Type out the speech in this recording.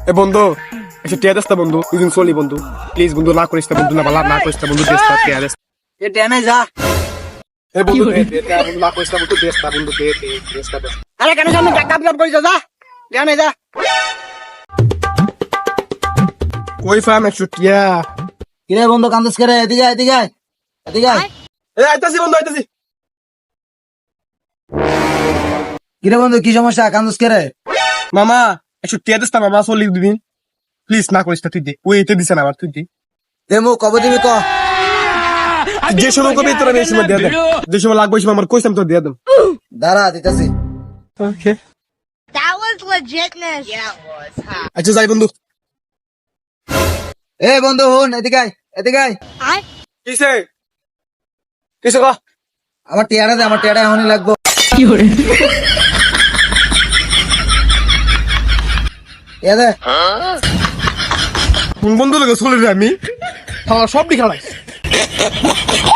এ বন্ধু এসে টিয়া দেস্তা বন্ধু, দুদিন চলি বন্ধু, প্লিজ বন্ধু, না করিস না বন্ধু, না বালা না করিস না বন্ধু, দেস্তা টিয়া দেস্তা। এ টেনে যা। এ বন্ধু দে দে টিয়া বন্ধু, না করিস না বন্ধু, দেস্তা বন্ধু, দে দে দেস্তা দেস্তা। আরে কেন সামনে কাপ কাপ করিস যা, টেনে যা। কই ফাম একশো টিয়া। কিরে বন্ধু কান্দস করে, এদিকে আয়, এদিকে আয়, এদিকে আয়। এ আইতাছি বন্ধু, আইতাছি। কিরে বন্ধু কি সমস্যা, কান্দস করে? মামা একশো টিয়া দেস্তা মামা, চলি দুদিন প্লিজ, না করিস না, তুই দে। ওই এতে দিছে না আমার, তুই দে। দেমু কবে দিবি ক? যে সময় কবি তোর আমি এই সময় দিয়ে দেন, যে সময় লাগবে ওই সময় আমার কইসাম তো দিয়ে দেন। দাঁড়া দিতেছি। ওকে That was legitness. Yeah, it was. Huh? আচ্ছা যাই বন্ধু। এ বন্ধু হুন, এদিকে আয়, এদিকে আয়। কিসে কিসে কা আমার টিয়াটা দে, আমার টিয়াটা এখনই লাগবো। টিয়া দে। কোন বন্ধু লাগে চলে রে আমি, সব দিকে